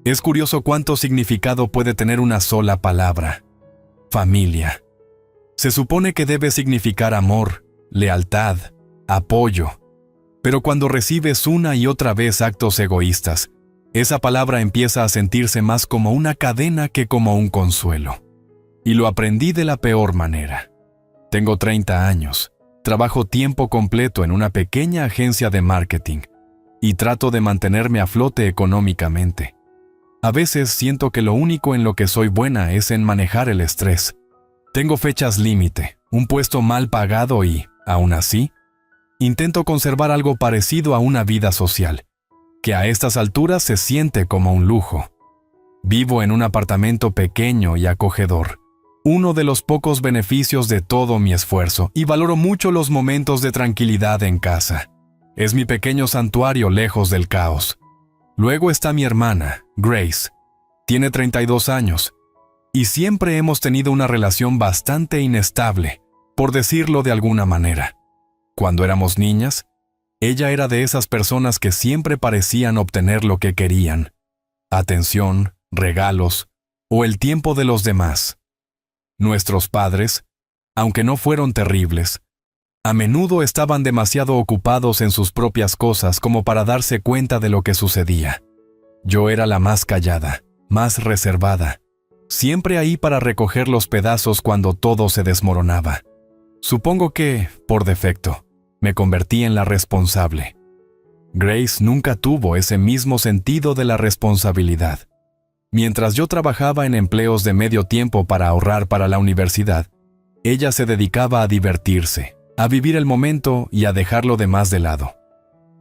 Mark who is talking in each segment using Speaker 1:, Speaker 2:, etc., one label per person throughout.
Speaker 1: Es curioso cuánto significado puede tener una sola palabra: familia. Se supone que debe significar amor, lealtad, apoyo. Pero cuando recibes una y otra vez actos egoístas, esa palabra empieza a sentirse más como una cadena que como un consuelo. Y lo aprendí de la peor manera. Tengo 30 años, trabajo tiempo completo en una pequeña agencia de marketing y trato de mantenerme a flote económicamente. A veces siento que lo único en lo que soy buena es en manejar el estrés. Tengo fechas límite, un puesto mal pagado y, aún así, intento conservar algo parecido a una vida social, que a estas alturas se siente como un lujo. Vivo en un apartamento pequeño y acogedor, uno de los pocos beneficios de todo mi esfuerzo, y valoro mucho los momentos de tranquilidad en casa. Es mi pequeño santuario lejos del caos. Luego está mi hermana, Grace. Tiene 32 años, y siempre hemos tenido una relación bastante inestable, por decirlo de alguna manera. Cuando éramos niñas, ella era de esas personas que siempre parecían obtener lo que querían: atención, regalos o el tiempo de los demás. Nuestros padres, aunque no fueron terribles, a menudo estaban demasiado ocupados en sus propias cosas como para darse cuenta de lo que sucedía. Yo era la más callada, más reservada, siempre ahí para recoger los pedazos cuando todo se desmoronaba. Supongo que, por defecto, me convertí en la responsable. Grace nunca tuvo ese mismo sentido de la responsabilidad. Mientras yo trabajaba en empleos de medio tiempo para ahorrar para la universidad, ella se dedicaba a divertirse, a vivir el momento y a dejar lo demás de lado.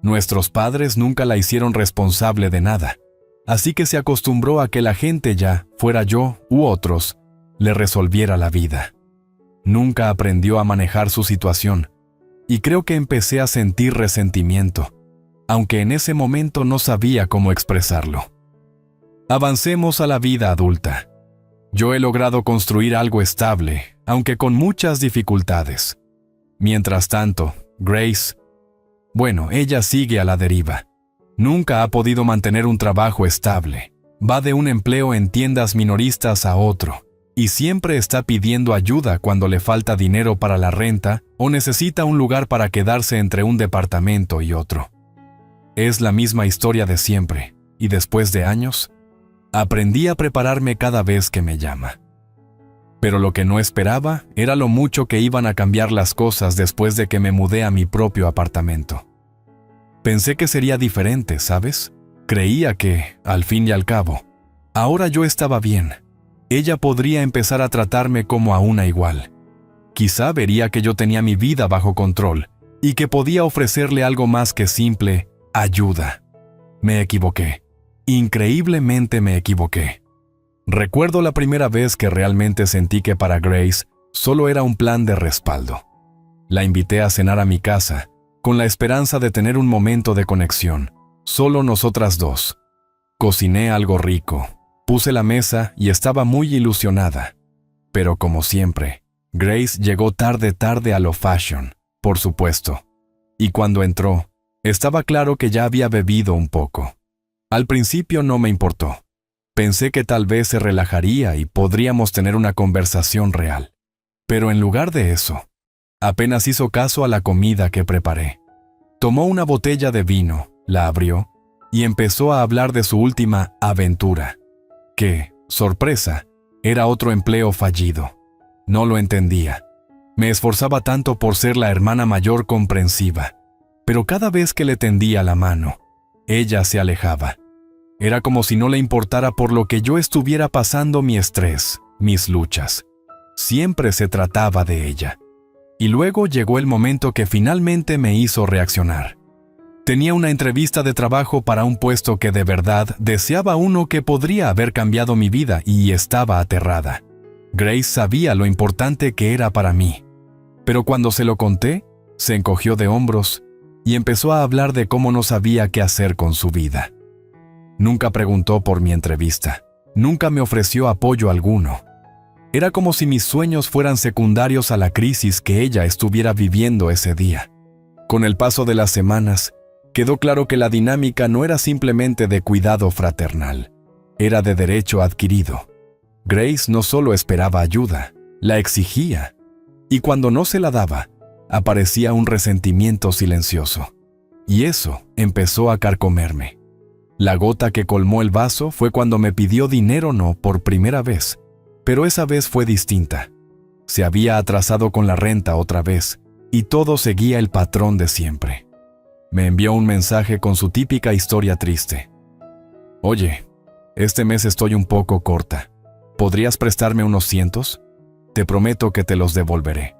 Speaker 1: Nuestros padres nunca la hicieron responsable de nada, así que se acostumbró a que la gente, ya fuera yo u otros, le resolviera la vida. Nunca aprendió a manejar su situación, y creo que empecé a sentir resentimiento, aunque en ese momento no sabía cómo expresarlo. Avancemos a la vida adulta. Yo he logrado construir algo estable, aunque con muchas dificultades. Mientras tanto, Grace, ella sigue a la deriva. Nunca ha podido mantener un trabajo estable. Va de un empleo en tiendas minoristas a otro, y siempre está pidiendo ayuda cuando le falta dinero para la renta o necesita un lugar para quedarse entre un departamento y otro. Es la misma historia de siempre, y después de años, aprendí a prepararme cada vez que me llama. Pero lo que no esperaba era lo mucho que iban a cambiar las cosas después de que me mudé a mi propio apartamento. Pensé que sería diferente, ¿sabes? Creía que, al fin y al cabo, ahora yo estaba bien. Ella podría empezar a tratarme como a una igual. Quizá vería que yo tenía mi vida bajo control y que podía ofrecerle algo más que simple ayuda. Me equivoqué. Increíblemente me equivoqué. Recuerdo la primera vez que realmente sentí que para Grace solo era un plan de respaldo. La invité a cenar a mi casa, con la esperanza de tener un momento de conexión, solo nosotras dos. Cociné algo rico, puse la mesa y estaba muy ilusionada. Pero como siempre, Grace llegó tarde a lo fashion, por supuesto. Y cuando entró, estaba claro que ya había bebido un poco. Al principio no me importó. Pensé que tal vez se relajaría y podríamos tener una conversación real. Pero en lugar de eso, apenas hizo caso a la comida que preparé. Tomó una botella de vino, la abrió y empezó a hablar de su última aventura, que, sorpresa, era otro empleo fallido. No lo entendía. Me esforzaba tanto por ser la hermana mayor comprensiva, pero cada vez que le tendía la mano, ella se alejaba. Era como si no le importara por lo que yo estuviera pasando mi estrés, mis luchas. Siempre se trataba de ella. Y luego llegó el momento que finalmente me hizo reaccionar. Tenía una entrevista de trabajo para un puesto que de verdad deseaba, uno que podría haber cambiado mi vida, y estaba aterrada. Grace sabía lo importante que era para mí. Pero cuando se lo conté, se encogió de hombros y empezó a hablar de cómo no sabía qué hacer con su vida. Nunca preguntó por mi entrevista. Nunca me ofreció apoyo alguno. Era como si mis sueños fueran secundarios a la crisis que ella estuviera viviendo ese día. Con el paso de las semanas, quedó claro que la dinámica no era simplemente de cuidado fraternal. Era de derecho adquirido. Grace no solo esperaba ayuda, la exigía. Y cuando no se la daba, aparecía un resentimiento silencioso. Y eso empezó a carcomerme. La gota que colmó el vaso fue cuando me pidió dinero no por primera vez, pero esa vez fue distinta. Se había atrasado con la renta otra vez, y todo seguía el patrón de siempre. Me envió un mensaje con su típica historia triste. Oye, este mes estoy un poco corta. ¿Podrías prestarme unos cientos? Te prometo que te los devolveré.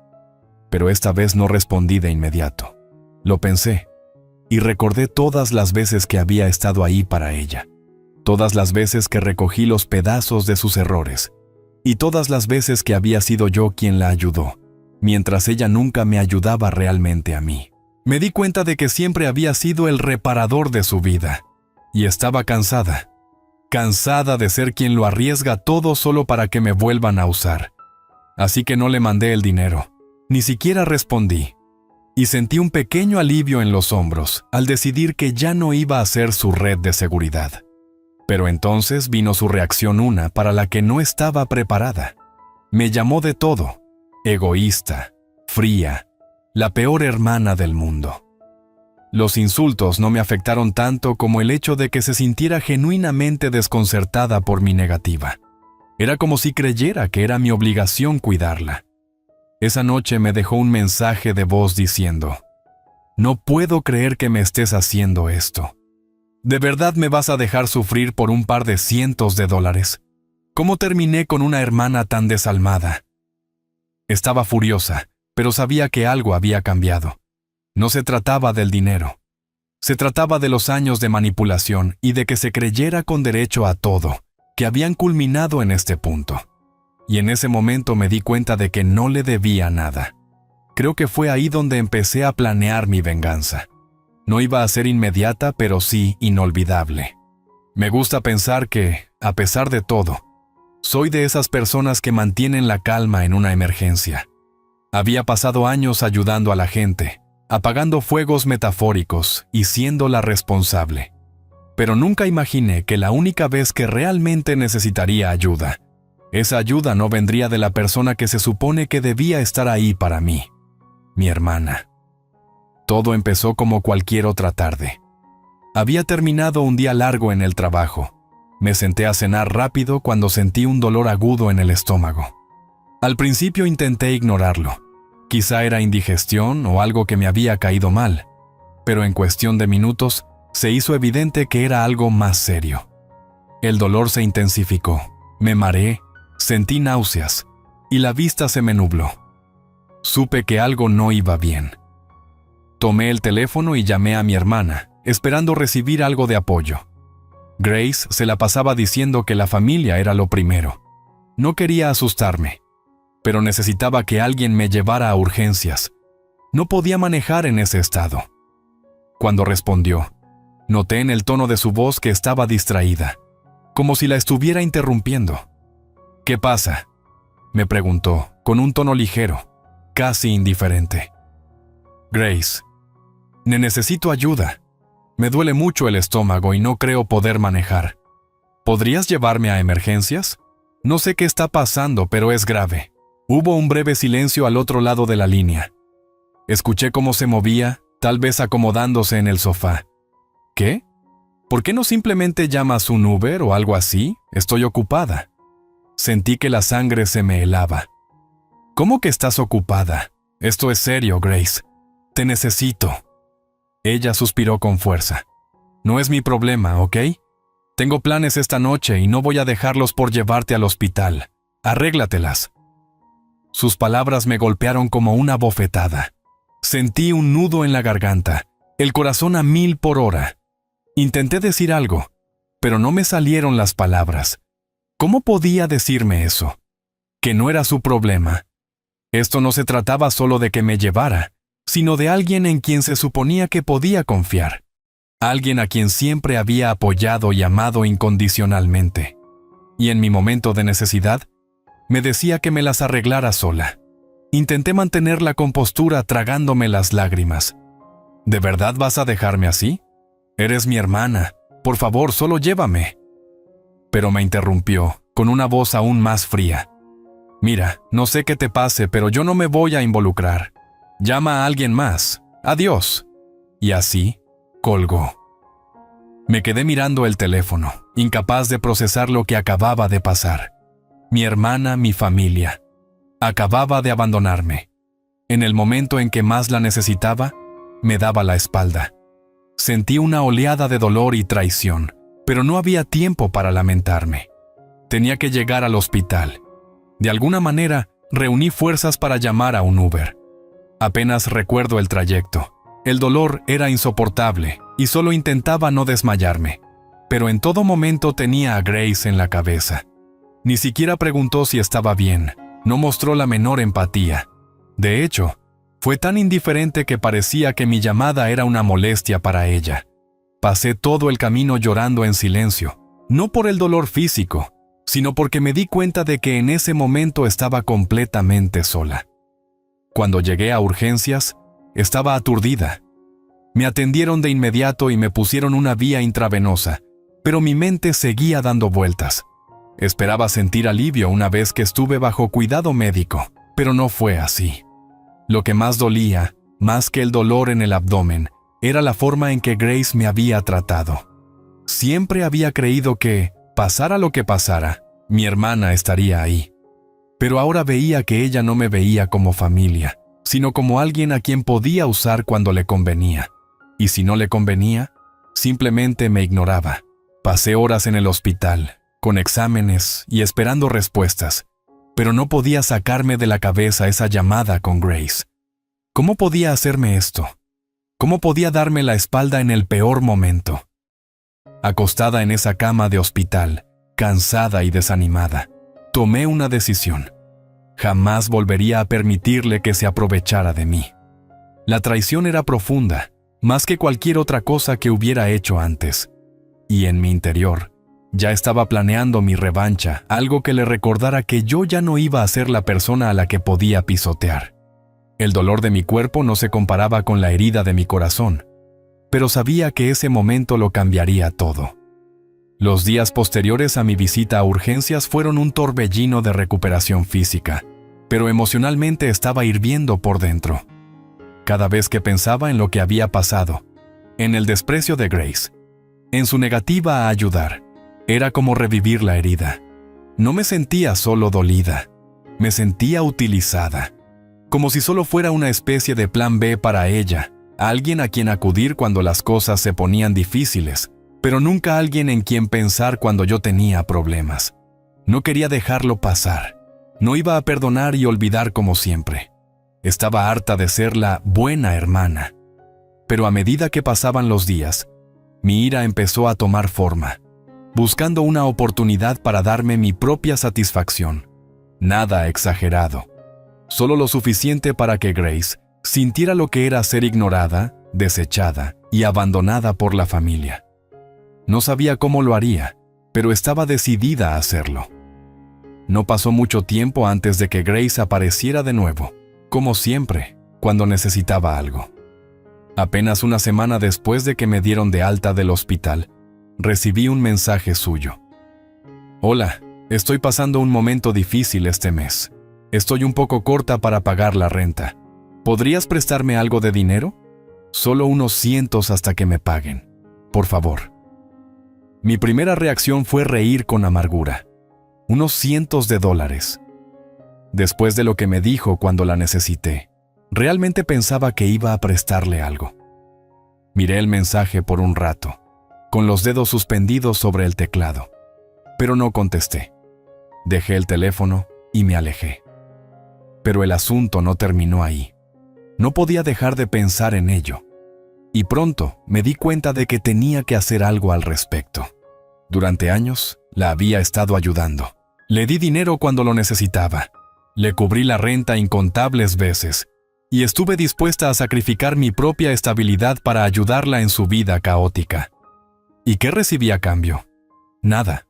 Speaker 1: Pero esta vez no respondí de inmediato. Lo pensé, y recordé todas las veces que había estado ahí para ella. Todas las veces que recogí los pedazos de sus errores. Y todas las veces que había sido yo quien la ayudó, mientras ella nunca me ayudaba realmente a mí. Me di cuenta de que siempre había sido el reparador de su vida. Y estaba cansada. Cansada de ser quien lo arriesga todo solo para que me vuelvan a usar. Así que no le mandé el dinero. Ni siquiera respondí. Y sentí un pequeño alivio en los hombros al decidir que ya no iba a ser su red de seguridad. Pero entonces vino su reacción, una para la que no estaba preparada. Me llamó de todo: egoísta, fría, la peor hermana del mundo. Los insultos no me afectaron tanto como el hecho de que se sintiera genuinamente desconcertada por mi negativa. Era como si creyera que era mi obligación cuidarla. Esa noche me dejó un mensaje de voz diciendo: «No puedo creer que me estés haciendo esto. ¿De verdad me vas a dejar sufrir por un par de cientos de dólares? ¿Cómo terminé con una hermana tan desalmada?» Estaba furiosa, pero sabía que algo había cambiado. No se trataba del dinero. Se trataba de los años de manipulación y de que se creyera con derecho a todo, que habían culminado en este punto. Y en ese momento me di cuenta de que no le debía nada. Creo que fue ahí donde empecé a planear mi venganza. No iba a ser inmediata, pero sí inolvidable. Me gusta pensar que, a pesar de todo, soy de esas personas que mantienen la calma en una emergencia. Había pasado años ayudando a la gente, apagando fuegos metafóricos y siendo la responsable. Pero nunca imaginé que la única vez que realmente necesitaría ayuda, esa ayuda no vendría de la persona que se supone que debía estar ahí para mí, mi hermana. Todo empezó como cualquier otra tarde. Había terminado un día largo en el trabajo. Me senté a cenar rápido cuando sentí un dolor agudo en el estómago. Al principio intenté ignorarlo. Quizá era indigestión o algo que me había caído mal, pero en cuestión de minutos se hizo evidente que era algo más serio. El dolor se intensificó, me mareé, sentí náuseas y la vista se me nubló. Supe que algo no iba bien. Tomé el teléfono y llamé a mi hermana, esperando recibir algo de apoyo. Grace se la pasaba diciendo que la familia era lo primero. No quería asustarme, pero necesitaba que alguien me llevara a urgencias. No podía manejar en ese estado. Cuando respondió, noté en el tono de su voz que estaba distraída, como si la estuviera interrumpiendo. «¿Qué pasa?», me preguntó, con un tono ligero, casi indiferente. «Grace, necesito ayuda. Me duele mucho el estómago y no creo poder manejar. ¿Podrías llevarme a emergencias? No sé qué está pasando, pero es grave». Hubo un breve silencio al otro lado de la línea. Escuché cómo se movía, tal vez acomodándose en el sofá. «¿Qué? ¿Por qué no simplemente llamas un Uber o algo así? Estoy ocupada». Sentí que la sangre se me helaba. «¿Cómo que estás ocupada? Esto es serio, Grace. Te necesito». Ella suspiró con fuerza. «No es mi problema, ¿ok? Tengo planes esta noche y no voy a dejarlos por llevarte al hospital. Arréglatelas». Sus palabras me golpearon como una bofetada. Sentí un nudo en la garganta, el corazón a 1000 por hora. Intenté decir algo, pero no me salieron las palabras. ¿Cómo podía decirme eso? Que no era su problema. Esto no se trataba solo de que me llevara, sino de alguien en quien se suponía que podía confiar. Alguien a quien siempre había apoyado y amado incondicionalmente. Y en mi momento de necesidad, me decía que me las arreglara sola. Intenté mantener la compostura tragándome las lágrimas. ¿De verdad vas a dejarme así? Eres mi hermana. Por favor, solo llévame. pero me interrumpió, con una voz aún más fría. Mira, no sé qué te pase, pero yo no me voy a involucrar. Llama a alguien más. Adiós. Y así, colgó. Me quedé mirando el teléfono, incapaz de procesar lo que acababa de pasar. Mi hermana, mi familia, acababa de abandonarme. En el momento en que más la necesitaba, me daba la espalda. Sentí una oleada de dolor y traición, pero no había tiempo para lamentarme. Tenía que llegar al hospital. De alguna manera, reuní fuerzas para llamar a un Uber. Apenas recuerdo el trayecto. El dolor era insoportable y solo intentaba no desmayarme. Pero en todo momento tenía a Grace en la cabeza. Ni siquiera preguntó si estaba bien. No mostró la menor empatía. De hecho, fue tan indiferente que parecía que mi llamada era una molestia para ella. Pasé todo el camino llorando en silencio, no por el dolor físico, sino porque me di cuenta de que en ese momento estaba completamente sola. Cuando llegué a urgencias, estaba aturdida. Me atendieron de inmediato y me pusieron una vía intravenosa, pero mi mente seguía dando vueltas. Esperaba sentir alivio una vez que estuve bajo cuidado médico, pero no fue así. Lo que más dolía, más que el dolor en el abdomen, era la forma en que Grace me había tratado. Siempre había creído que, pasara lo que pasara, mi hermana estaría ahí. Pero ahora veía que ella no me veía como familia, sino como alguien a quien podía usar cuando le convenía. Y si no le convenía, simplemente me ignoraba. Pasé horas en el hospital, con exámenes y esperando respuestas, pero no podía sacarme de la cabeza esa llamada con Grace. ¿Cómo podía hacerme esto? ¿Cómo podía darme la espalda en el peor momento? Acostada en esa cama de hospital, cansada y desanimada, tomé una decisión. Jamás volvería a permitirle que se aprovechara de mí. La traición era profunda, más que cualquier otra cosa que hubiera hecho antes. Y en mi interior, ya estaba planeando mi revancha, algo que le recordara que yo ya no iba a ser la persona a la que podía pisotear. El dolor de mi cuerpo no se comparaba con la herida de mi corazón, pero sabía que ese momento lo cambiaría todo. Los días posteriores a mi visita a urgencias fueron un torbellino de recuperación física, pero emocionalmente estaba hirviendo por dentro. Cada vez que pensaba en lo que había pasado, en el desprecio de Grace, en su negativa a ayudar, era como revivir la herida. No me sentía solo dolida, me sentía utilizada, como si solo fuera una especie de plan B para ella, alguien a quien acudir cuando las cosas se ponían difíciles, pero nunca alguien en quien pensar cuando yo tenía problemas. No quería dejarlo pasar, no iba a perdonar y olvidar como siempre. Estaba harta de ser la buena hermana. Pero a medida que pasaban los días, mi ira empezó a tomar forma, buscando una oportunidad para darme mi propia satisfacción. Nada exagerado, solo lo suficiente para que Grace sintiera lo que era ser ignorada, desechada y abandonada por la familia. No sabía cómo lo haría, pero estaba decidida a hacerlo. No pasó mucho tiempo antes de que Grace apareciera de nuevo, como siempre, cuando necesitaba algo. Apenas una semana después de que me dieron de alta del hospital, recibí un mensaje suyo. Hola, estoy pasando un momento difícil este mes. Estoy un poco corta para pagar la renta. ¿Podrías prestarme algo de dinero? Solo unos cientos hasta que me paguen. Por favor. Mi primera reacción fue reír con amargura. Unos cientos de dólares. Después de lo que me dijo cuando la necesité, realmente pensaba que iba a prestarle algo. Miré el mensaje por un rato, con los dedos suspendidos sobre el teclado, pero no contesté. Dejé el teléfono y me alejé. Pero el asunto no terminó ahí. No podía dejar de pensar en ello. Y pronto me di cuenta de que tenía que hacer algo al respecto. Durante años, la había estado ayudando. Le di dinero cuando lo necesitaba. Le cubrí la renta incontables veces. Y estuve dispuesta a sacrificar mi propia estabilidad para ayudarla en su vida caótica. ¿Y qué recibí a cambio? Nada.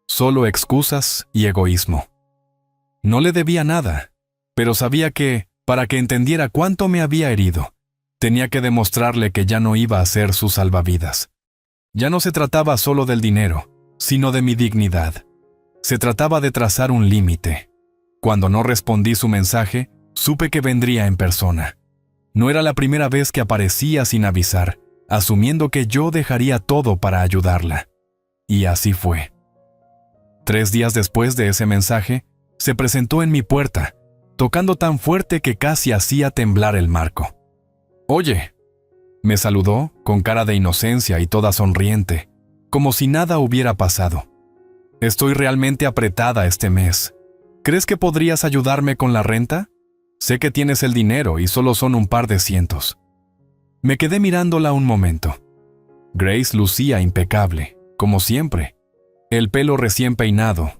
Speaker 1: Solo excusas y egoísmo. No le debía nada, pero sabía que, para que entendiera cuánto me había herido, tenía que demostrarle que ya no iba a ser su salvavidas. Ya no se trataba solo del dinero, sino de mi dignidad. Se trataba de trazar un límite. Cuando no respondí su mensaje, supe que vendría en persona. No era la primera vez que aparecía sin avisar, asumiendo que yo dejaría todo para ayudarla. Y así fue. 3 días después de ese mensaje, se presentó en mi puerta, tocando tan fuerte que casi hacía temblar el marco. «Oye», me saludó con cara de inocencia y toda sonriente, como si nada hubiera pasado. «Estoy realmente apretada este mes. ¿Crees que podrías ayudarme con la renta? Sé que tienes el dinero y solo son un par de cientos». Me quedé mirándola un momento. Grace lucía impecable, como siempre. El pelo recién peinado,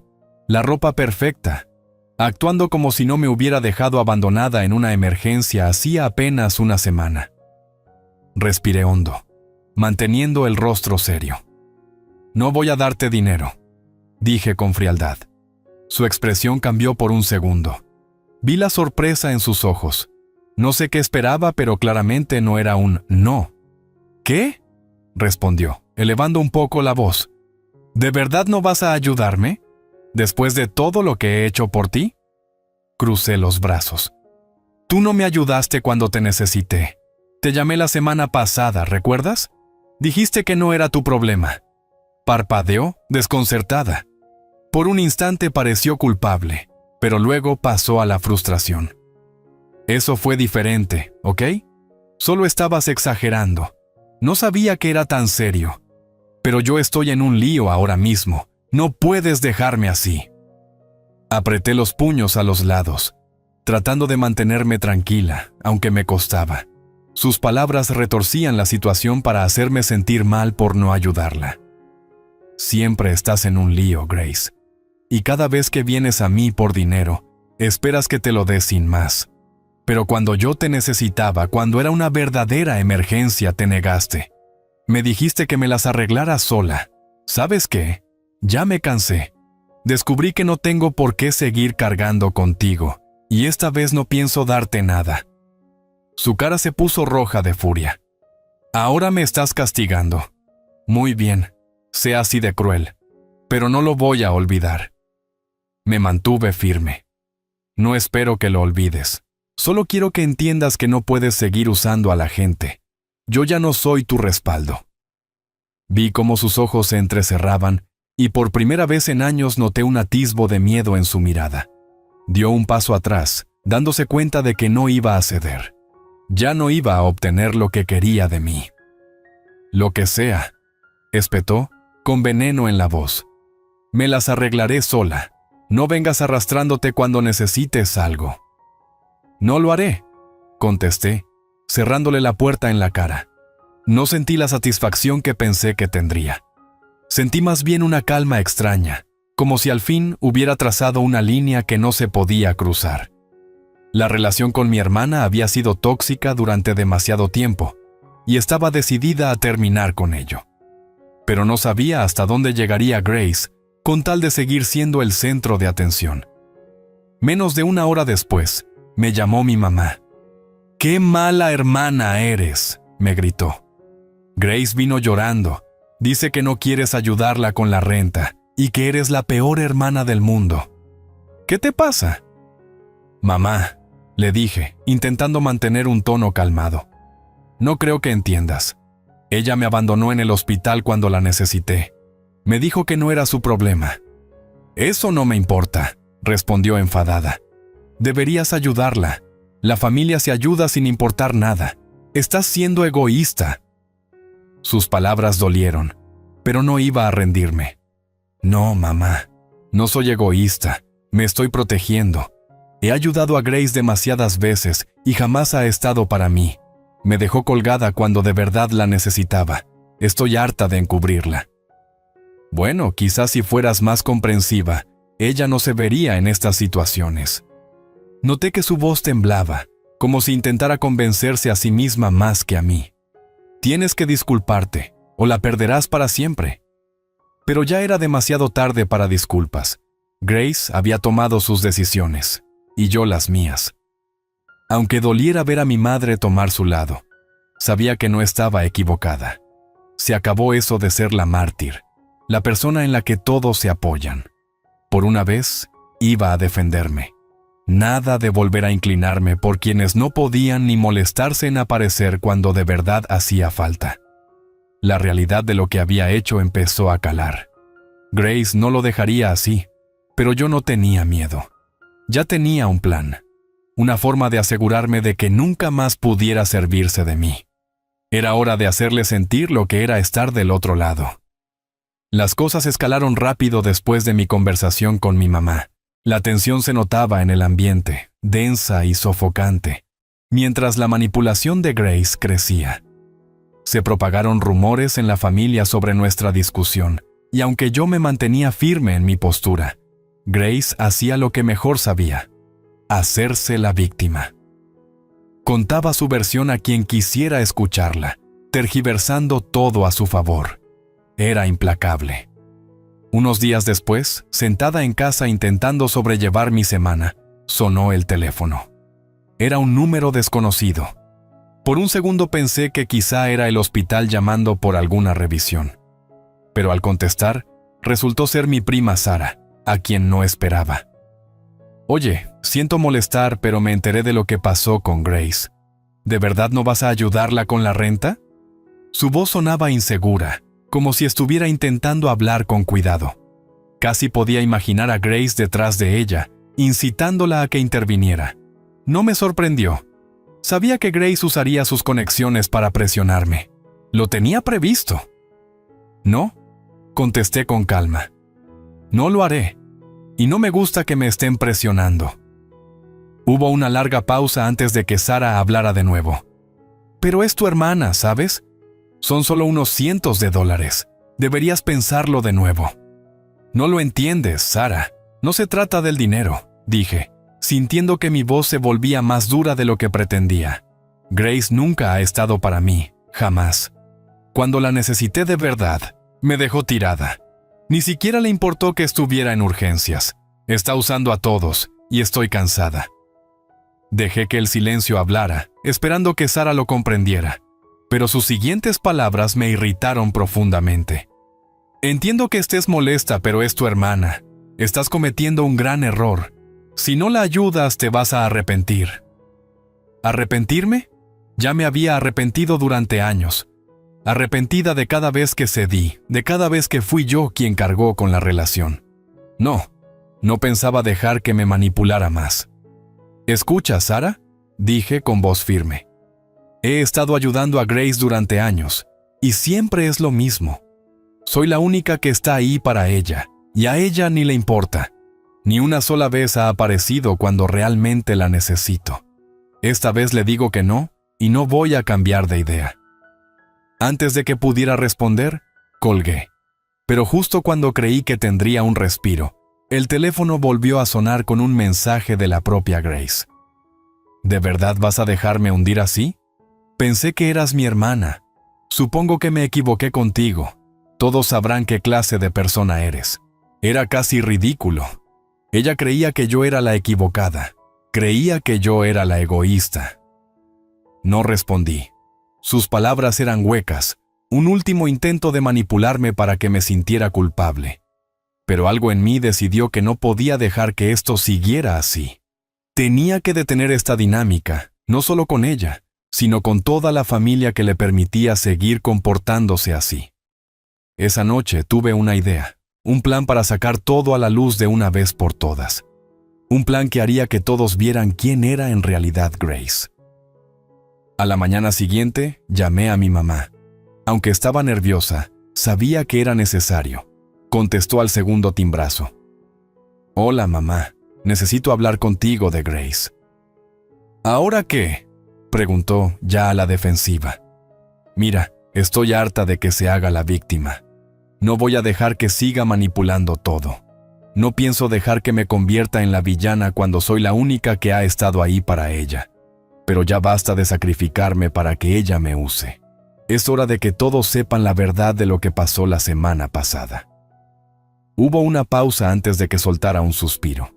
Speaker 1: la ropa perfecta, actuando como si no me hubiera dejado abandonada en una emergencia hacía apenas una semana. Respiré hondo, manteniendo el rostro serio. «No voy a darte dinero», dije con frialdad. Su expresión cambió por un segundo. Vi la sorpresa en sus ojos. No sé qué esperaba, pero claramente no era un no. «¿Qué?», respondió, elevando un poco la voz. «¿De verdad no vas a ayudarme? ¿Después de todo lo que he hecho por ti?». Crucé los brazos. «Tú no me ayudaste cuando te necesité. Te llamé la semana pasada, ¿recuerdas? Dijiste que no era tu problema». Parpadeó, desconcertada. Por un instante pareció culpable, pero luego pasó a la frustración. «Eso fue diferente, ¿ok? Solo estabas exagerando. No sabía que era tan serio. Pero yo estoy en un lío ahora mismo. No puedes dejarme así». Apreté los puños a los lados, tratando de mantenerme tranquila, aunque me costaba. Sus palabras retorcían la situación para hacerme sentir mal por no ayudarla. «Siempre estás en un lío, Grace. Y cada vez que vienes a mí por dinero, esperas que te lo dé sin más. Pero cuando yo te necesitaba, cuando era una verdadera emergencia, te negaste. Me dijiste que me las arreglara sola. ¿Sabes qué? Ya me cansé. Descubrí que no tengo por qué seguir cargando contigo, y esta vez no pienso darte nada». Su cara se puso roja de furia. «Ahora me estás castigando. Muy bien, sé así de cruel, pero no lo voy a olvidar». Me mantuve firme. «No espero que lo olvides. Solo quiero que entiendas que no puedes seguir usando a la gente. Yo ya no soy tu respaldo». Vi cómo sus ojos se entrecerraban y por primera vez en años noté un atisbo de miedo en su mirada. Dio un paso atrás, dándose cuenta de que no iba a ceder. Ya no iba a obtener lo que quería de mí. «Lo que sea», espetó, con veneno en la voz. «Me las arreglaré sola. No vengas arrastrándote cuando necesites algo». «No lo haré», contesté, cerrándole la puerta en la cara. No sentí la satisfacción que pensé que tendría. Sentí más bien una calma extraña, como si al fin hubiera trazado una línea que no se podía cruzar. La relación con mi hermana había sido tóxica durante demasiado tiempo, y estaba decidida a terminar con ello. Pero no sabía hasta dónde llegaría Grace con tal de seguir siendo el centro de atención. Menos de una hora después, me llamó mi mamá. «¡Qué mala hermana eres!», me gritó. «Grace vino llorando. Dice que no quieres ayudarla con la renta y que eres la peor hermana del mundo. ¿Qué te pasa?». «Mamá», le dije, intentando mantener un tono calmado. «No creo que entiendas. Ella me abandonó en el hospital cuando la necesité. Me dijo que no era su problema». «Eso no me importa», respondió enfadada. «Deberías ayudarla. La familia se ayuda sin importar nada. Estás siendo egoísta». Sus palabras dolieron, pero no iba a rendirme. «No, mamá, no soy egoísta. Me estoy protegiendo. He ayudado a Grace demasiadas veces y jamás ha estado para mí. Me dejó colgada cuando de verdad la necesitaba. Estoy harta de encubrirla». Bueno, quizás si fueras más comprensiva, ella no se vería en estas situaciones. Noté que su voz temblaba, como si intentara convencerse a sí misma más que a mí. «Tienes que disculparte, o la perderás para siempre». Pero ya era demasiado tarde para disculpas. Grace había tomado sus decisiones, y yo las mías. Aunque doliera ver a mi madre tomar su lado, sabía que no estaba equivocada. Se acabó eso de ser la mártir. la persona en la que todos se apoyan. Por una vez, iba a defenderme. Nada de volver a inclinarme por quienes no podían ni molestarse en aparecer cuando de verdad hacía falta. La realidad de lo que había hecho empezó a calar. Grace no lo dejaría así, pero yo no tenía miedo. Ya tenía un plan, una forma de asegurarme de que nunca más pudiera servirse de mí. Era hora de hacerle sentir lo que era estar del otro lado. Las cosas escalaron rápido después de mi conversación con mi mamá. La tensión se notaba en el ambiente, densa y sofocante, mientras la manipulación de Grace crecía. Se propagaron rumores en la familia sobre nuestra discusión, y aunque yo me mantenía firme en mi postura, Grace hacía lo que mejor sabía: hacerse la víctima. Contaba su versión a quien quisiera escucharla, tergiversando todo a su favor. Era implacable. Unos días después, sentada en casa intentando sobrellevar mi semana, sonó el teléfono. Era un número desconocido. Por un segundo pensé que quizá era el hospital llamando por alguna revisión. Pero al contestar, resultó ser mi prima Sara, a quien no esperaba. «Oye, siento molestar, pero me enteré de lo que pasó con Grace. ¿De verdad no vas a ayudarla con la renta?» Su voz sonaba insegura, como si estuviera intentando hablar con cuidado. Casi podía imaginar a Grace detrás de ella, incitándola a que interviniera. No me sorprendió. Sabía que Grace usaría sus conexiones para presionarme. Lo tenía previsto. «No», contesté con calma. «No lo haré. Y no me gusta que me estén presionando». Hubo una larga pausa antes de que Sara hablara de nuevo. «Pero es tu hermana, ¿sabes? Son solo unos cientos de dólares. Deberías pensarlo de nuevo». «No lo entiendes, Sara. No se trata del dinero», dije, sintiendo que mi voz se volvía más dura de lo que pretendía. Grace nunca ha estado para mí, jamás. Cuando la necesité de verdad, me dejó tirada. Ni siquiera le importó que estuviera en urgencias. Está usando a todos, y estoy cansada. Dejé que el silencio hablara, esperando que Sara lo comprendiera, pero sus siguientes palabras me irritaron profundamente. «Entiendo que estés molesta, pero es tu hermana. Estás cometiendo un gran error. Si no la ayudas, te vas a arrepentir». ¿Arrepentirme? Ya me había arrepentido durante años. Arrepentida de cada vez que cedí, de cada vez que fui yo quien cargó con la relación. No pensaba dejar que me manipulara más. «Escucha, Sara», dije con voz firme. «He estado ayudando a Grace durante años, y siempre es lo mismo. Soy la única que está ahí para ella, y a ella ni le importa. Ni una sola vez ha aparecido cuando realmente la necesito. Esta vez le digo que no, y no voy a cambiar de idea». Antes de que pudiera responder, colgué. Pero justo cuando creí que tendría un respiro, el teléfono volvió a sonar con un mensaje de la propia Grace. «¿De verdad vas a dejarme hundir así? Pensé que eras mi hermana. Supongo que me equivoqué contigo. Todos sabrán qué clase de persona eres». Era casi ridículo. Ella creía que yo era la equivocada. Creía que yo era la egoísta. No respondí. Sus palabras eran huecas, un último intento de manipularme para que me sintiera culpable. Pero algo en mí decidió que no podía dejar que esto siguiera así. Tenía que detener esta dinámica, no solo con ella, sino con toda la familia que le permitía seguir comportándose así. Esa noche tuve una idea, un plan para sacar todo a la luz de una vez por todas. Un plan que haría que todos vieran quién era en realidad Grace. A la mañana siguiente, llamé a mi mamá. Aunque estaba nerviosa, sabía que era necesario. Contestó al segundo timbrazo. «Hola, mamá. Necesito hablar contigo de Grace». «¿Ahora qué?», preguntó, ya a la defensiva. «Mira, estoy harta de que se haga la víctima. No voy a dejar que siga manipulando todo. No pienso dejar que me convierta en la villana cuando soy la única que ha estado ahí para ella. Pero ya basta de sacrificarme para que ella me use. Es hora de que todos sepan la verdad de lo que pasó la semana pasada». Hubo una pausa antes de que soltara un suspiro.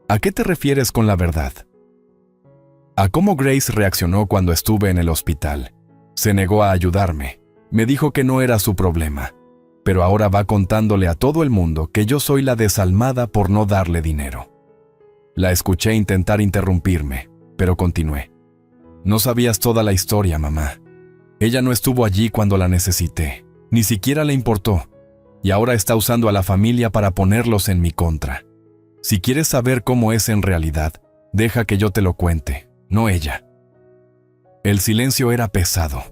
Speaker 1: «¿A qué te refieres con la verdad?» «A cómo Grace reaccionó cuando estuve en el hospital. Se negó a ayudarme. Me dijo que no era su problema. pero ahora va contándole a todo el mundo que yo soy la desalmada por no darle dinero. La escuché intentar interrumpirme, pero continué. No sabías toda la historia, mamá. Ella no estuvo allí cuando la necesité, ni siquiera le importó, y ahora está usando a la familia para ponerlos en mi contra. Si quieres saber cómo es en realidad, deja que yo te lo cuente, no ella. El silencio era pesado.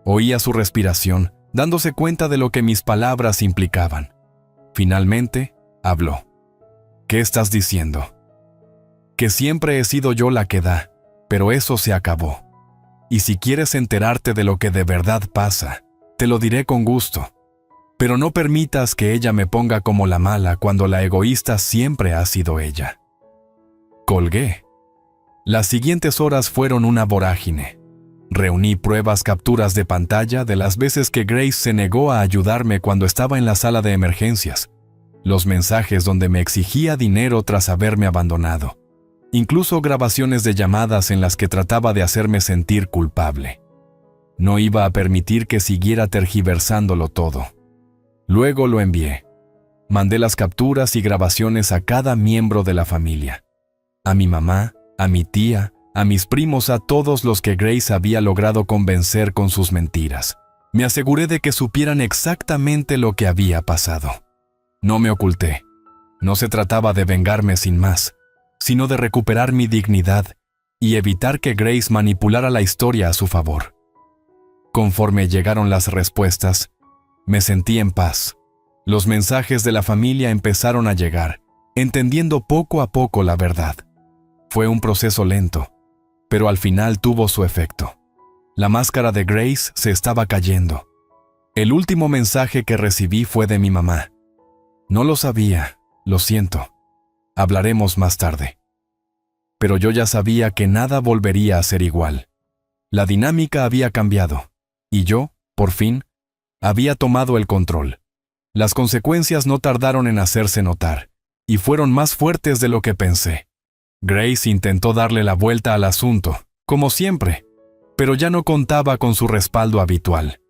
Speaker 1: Oía su respiración, dándose cuenta de lo que mis palabras implicaban. Finalmente, habló. ¿Qué estás diciendo? Que siempre he sido yo la que da, pero eso se acabó. Y si quieres enterarte de lo que de verdad pasa, te lo diré con gusto. Pero no permitas que ella me ponga como la mala cuando la egoísta siempre ha sido ella. Colgué. Las siguientes horas fueron una vorágine. Reuní pruebas capturas de pantalla de las veces que Grace se negó a ayudarme cuando estaba en la sala de emergencias, los mensajes donde me exigía dinero tras haberme abandonado, incluso grabaciones de llamadas en las que trataba de hacerme sentir culpable. No iba a permitir que siguiera tergiversándolo todo. Luego lo envié. Mandé las capturas y grabaciones a cada miembro de la familia. A mi mamá, a mi tía, a mis primos, a todos los que Grace había logrado convencer con sus mentiras. Me aseguré de que supieran exactamente lo que había pasado. No me oculté. No se trataba de vengarme sin más, sino de recuperar mi dignidad y evitar que Grace manipulara la historia a su favor. Conforme llegaron las respuestas, me sentí en paz. Los mensajes de la familia empezaron a llegar, entendiendo poco a poco la verdad. Fue un proceso lento, pero al final tuvo su efecto. La máscara de Grace se estaba cayendo. El último mensaje que recibí fue de mi mamá. No lo sabía, lo siento. Hablaremos más tarde. Pero yo ya sabía que nada volvería a ser igual. La dinámica había cambiado, y yo, por fin, había tomado el control. Las consecuencias no tardaron en hacerse notar, y fueron más fuertes de lo que pensé. Grace intentó darle la vuelta al asunto, como siempre, pero ya no contaba con su respaldo habitual.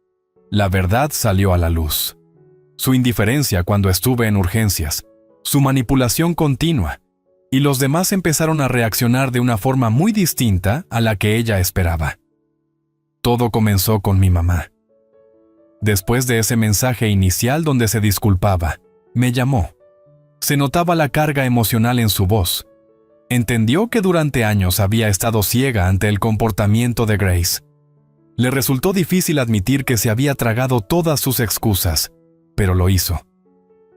Speaker 1: La verdad salió a la luz. Su indiferencia cuando estuve en urgencias, su manipulación continua, y los demás empezaron a reaccionar de una forma muy distinta a la que ella esperaba. Todo comenzó con mi mamá. Después de ese mensaje inicial donde se disculpaba, me llamó. Se notaba la carga emocional en su voz. Entendió que durante años había estado ciega ante el comportamiento de Grace. Le resultó difícil admitir que se había tragado todas sus excusas, pero lo hizo.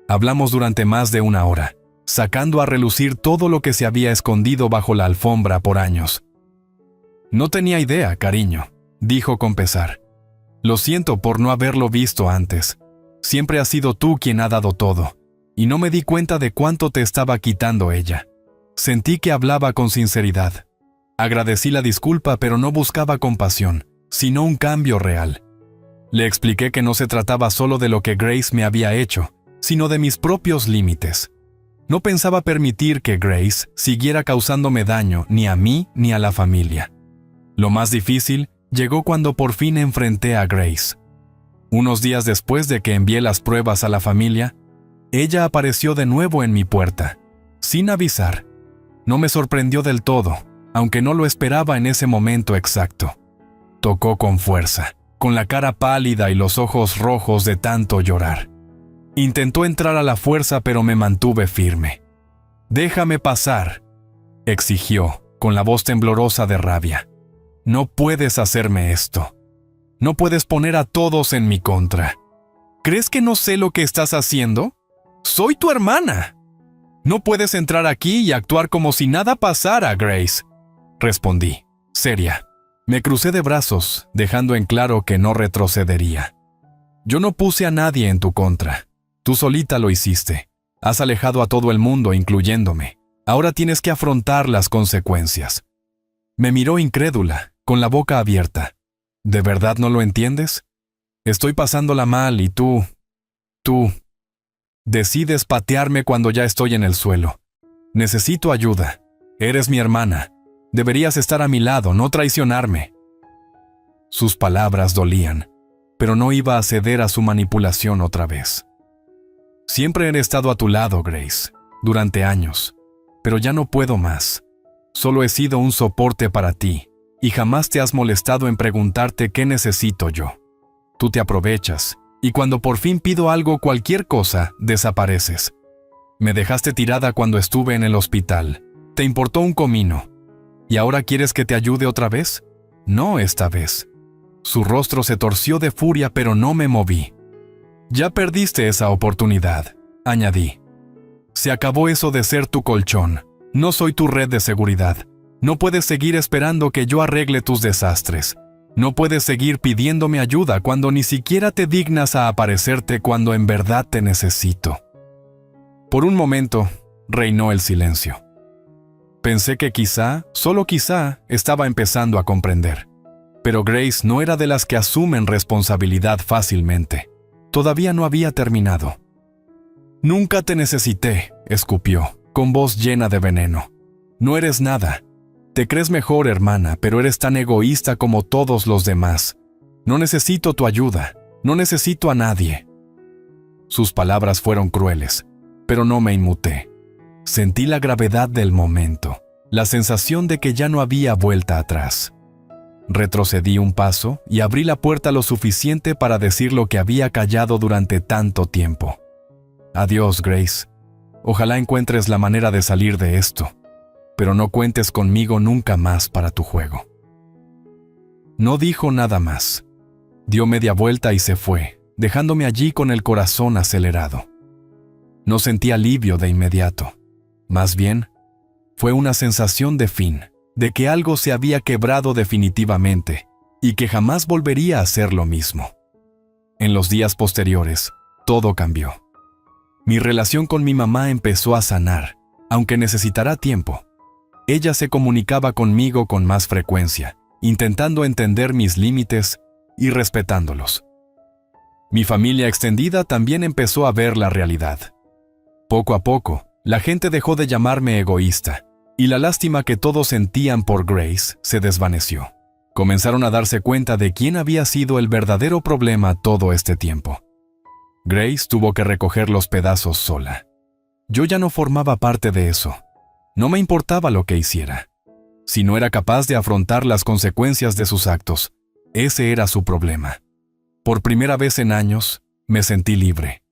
Speaker 1: Hablamos durante más de una hora, sacando a relucir todo lo que se había escondido bajo la alfombra por años. No tenía idea, cariño, dijo con pesar. Lo siento por no haberlo visto antes. Siempre has sido tú quien ha dado todo, y no me di cuenta de cuánto te estaba quitando ella. Sentí que hablaba con sinceridad. Agradecí la disculpa, pero no buscaba compasión, sino un cambio real. Le expliqué que no se trataba solo de lo que Grace me había hecho, sino de mis propios límites. No pensaba permitir que Grace siguiera causándome daño ni a mí ni a la familia. Lo más difícil llegó cuando por fin enfrenté a Grace. Unos días después de que envié las pruebas a la familia, ella apareció de nuevo en mi puerta, sin avisar. No me sorprendió del todo, aunque no lo esperaba en ese momento exacto. Tocó con fuerza, con la cara pálida y los ojos rojos de tanto llorar. Intentó entrar a la fuerza, pero me mantuve firme. «Déjame pasar», exigió, con la voz temblorosa de rabia. «No puedes hacerme esto. No puedes poner a todos en mi contra. ¿Crees que no sé lo que estás haciendo? ¡Soy tu hermana! No puedes entrar aquí y actuar como si nada pasara, Grace», respondí, seria. Me crucé de brazos, dejando en claro que no retrocedería. «Yo no puse a nadie en tu contra. Tú solita lo hiciste. Has alejado a todo el mundo, incluyéndome. Ahora tienes que afrontar las consecuencias». Me miró incrédula, con la boca abierta. «¿De verdad no lo entiendes? Estoy pasándola mal y tú decides patearme cuando ya estoy en el suelo. Necesito ayuda. Eres mi hermana. Deberías estar a mi lado, no traicionarme». Sus palabras dolían. pero no iba a ceder a su manipulación otra vez. Siempre he estado a tu lado, Grace, durante años, pero ya no puedo más. Solo he sido un soporte para ti, y jamás te has molestado en preguntarte qué necesito yo. Tú te aprovechas, y cuando por fin pido algo, cualquier cosa, desapareces. Me dejaste tirada cuando estuve en el hospital. Te importó un comino. ¿Y ahora quieres que te ayude otra vez? No esta vez. Su rostro se torció de furia, pero no me moví. Ya perdiste esa oportunidad, añadí. Se acabó eso de ser tu colchón. No soy tu red de seguridad. No puedes seguir esperando que yo arregle tus desastres. No puedes seguir pidiéndome ayuda cuando ni siquiera te dignas a aparecerte cuando en verdad te necesito. Por un momento, reinó el silencio. Pensé que quizá, solo quizá, estaba empezando a comprender. Pero Grace no era de las que asumen responsabilidad fácilmente. Todavía no había terminado. Nunca te necesité, escupió, con voz llena de veneno. No eres nada. Te crees mejor, hermana, pero eres tan egoísta como todos los demás. No necesito tu ayuda. No necesito a nadie. Sus palabras fueron crueles, pero no me inmuté. Sentí la gravedad del momento, la sensación de que ya no había vuelta atrás. Retrocedí un paso y abrí la puerta lo suficiente para decir lo que había callado durante tanto tiempo. Adiós, Grace. Ojalá encuentres la manera de salir de esto, pero no cuentes conmigo nunca más para tu juego. No dijo nada más. Dio media vuelta y se fue, dejándome allí con el corazón acelerado. No sentí alivio de inmediato. Más bien, fue una sensación de fin, de que algo se había quebrado definitivamente y que jamás volvería a ser lo mismo. En los días posteriores, todo cambió. Mi relación con mi mamá empezó a sanar, aunque necesitará tiempo. Ella se comunicaba conmigo con más frecuencia, intentando entender mis límites y respetándolos. Mi familia extendida también empezó a ver la realidad. Poco a poco, la gente dejó de llamarme egoísta, y la lástima que todos sentían por Grace se desvaneció. Comenzaron a darse cuenta de quién había sido el verdadero problema todo este tiempo. Grace tuvo que recoger los pedazos sola. Yo ya no formaba parte de eso. No me importaba lo que hiciera. Si no era capaz de afrontar las consecuencias de sus actos, ese era su problema. Por primera vez en años, me sentí libre.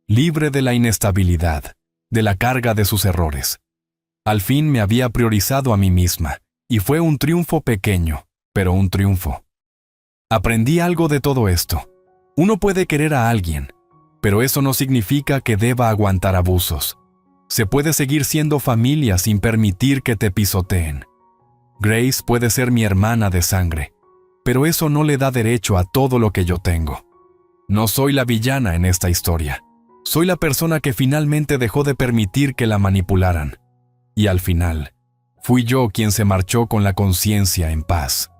Speaker 1: Libre de la inestabilidad, de la carga de sus errores. Al fin me había priorizado a mí misma, y fue un triunfo pequeño, pero un triunfo. Aprendí algo de todo esto. Uno puede querer a alguien, pero eso no significa que deba aguantar abusos. Se puede seguir siendo familia sin permitir que te pisoteen. Grace puede ser mi hermana de sangre, pero eso no le da derecho a todo lo que yo tengo. No soy la villana en esta historia. Soy la persona que finalmente dejó de permitir que la manipularan. Y al final, fui yo quien se marchó con la conciencia en paz.